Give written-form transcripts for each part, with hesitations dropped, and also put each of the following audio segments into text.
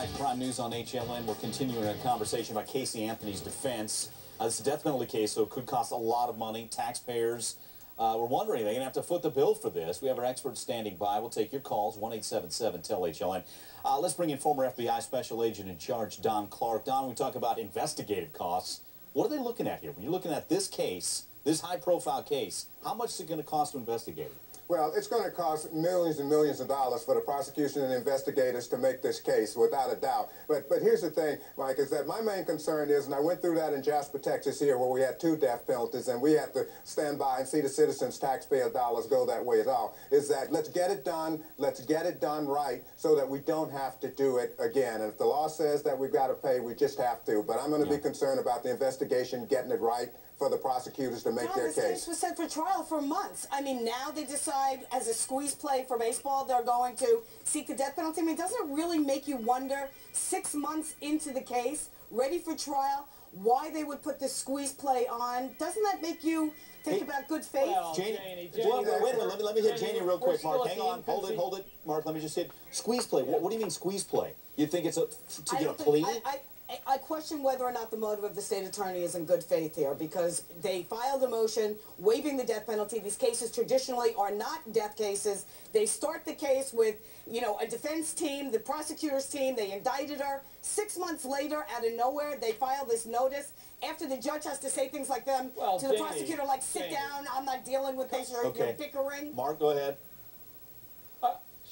Back to Prime News on HLN. We're continuing a conversation about Casey Anthony's defense. This is a death penalty case, so it could cost a lot of money. Taxpayers were wondering, they're going to have to foot the bill for this. We have our experts standing by. We'll take your calls, 1-877-TEL-HLN. Let's bring in former FBI Special Agent in Charge, Don Clark. Don, we talk about investigative costs. What are they looking at here? When you're looking at this case, this high-profile case, how much is it going to cost to investigate it? Well, it's going to cost millions and millions of dollars for the prosecution and investigators to make this case, without a doubt. But here's the thing, Mike, is that my main concern is, and I went through that in Jasper, Texas here, where we had 2 death penalties, and we had to stand by and see the citizens' taxpayer dollars go that way at all, is that let's get it done right, so that we don't have to do it again. And if the law says that we've got to pay, we just have to. But I'm going to be concerned about the investigation getting it right for the prosecutors to make their case. This case was set for trial for months. I mean, now they decide, as a squeeze play for baseball, they're going to seek the death penalty. I mean, doesn't it really make you wonder, 6 months into the case, ready for trial, why they would put this squeeze play on? Doesn't that make you think about good faith? Well, Janie, wait a minute, let me hit Janie real quick, Mark. Hang on, hold it. Mark, let me just hit squeeze play. What do you mean squeeze play? You think it's to get a plea? I question whether or not the motive of the state attorney is in good faith here, because they filed a motion waiving the death penalty. These cases traditionally are not death cases. They start the case with, you know, a defense team, the prosecutor's team. They indicted her. 6 months later, out of nowhere, they file this notice after the judge has to say things like them to the prosecutor, like, sit down, I'm not dealing with this, you're bickering. Mark, go ahead.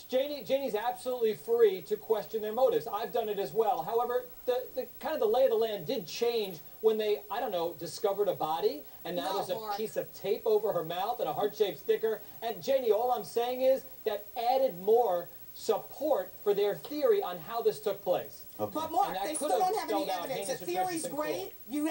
Janie's absolutely free to question their motives. I've done it as well. However, the kind of the lay of the land did change when they, I don't know, discovered a body, and now there's a piece of tape over her mouth and a heart-shaped sticker. And Janie, all I'm saying is that added more support for their theory on how this took place. Okay. But Mark, they still don't have any evidence. The theory's great. You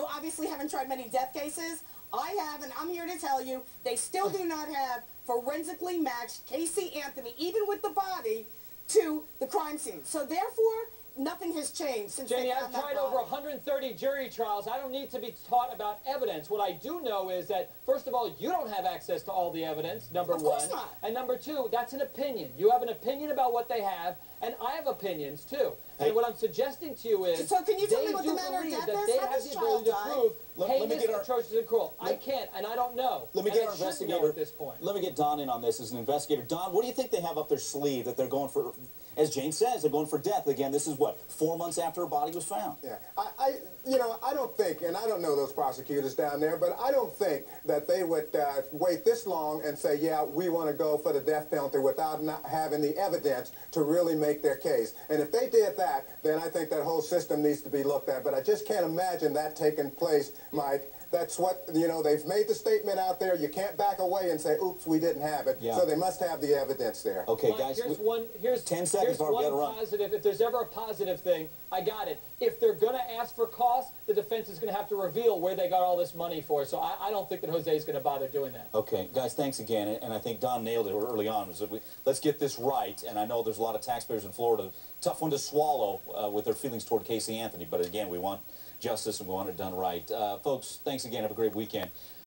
obviously haven't tried many death cases. I have, and I'm here to tell you, they still do not have forensically matched Casey Anthony, even with the body, to the crime scene. So therefore, nothing has changed since Janie, they found I've tried over 130 jury trials. I don't need to be taught about evidence. What I do know is that, first of all, you don't have access to all the evidence, number one. Of course not. And number two, that's an opinion. You have an opinion about what they have, and I have opinions, too. Hey. And what I'm suggesting to you is, so can you tell me what the manner of death is? they have the ability to prove heinous, atrocious, and cruel. I can't, and I don't know. Let me get our investigator at this point. Let me get Don in on this as an investigator. Don, what do you think they have up their sleeve that they're going for? As Jane says, they're going for death. Again, this is what, 4 months after her body was found. Yeah, I don't think, and I don't know those prosecutors down there, but I don't think that they would wait this long and say, yeah, we want to go for the death penalty without not having the evidence to really make their case. And if they did that, then I think that whole system needs to be looked at. But I just can't imagine that taking place, Mike. That's what, they've made the statement out there. You can't back away and say, oops, we didn't have it. Yeah. So they must have the evidence there. Okay, Mike, guys. Here's 10 seconds before we got to run. Positive. If there's ever a positive thing, I got it. If they're going to ask for costs, the defense is going to have to reveal where they got all this money for. So I don't think that Jose is going to bother doing that. Okay, guys, thanks again. And I think Don nailed it early on. Was that let's get this right. And I know there's a lot of taxpayers in Florida. Tough one to swallow with their feelings toward Casey Anthony. But again, we want justice and we want it done right. Folks, thanks again. Have a great weekend.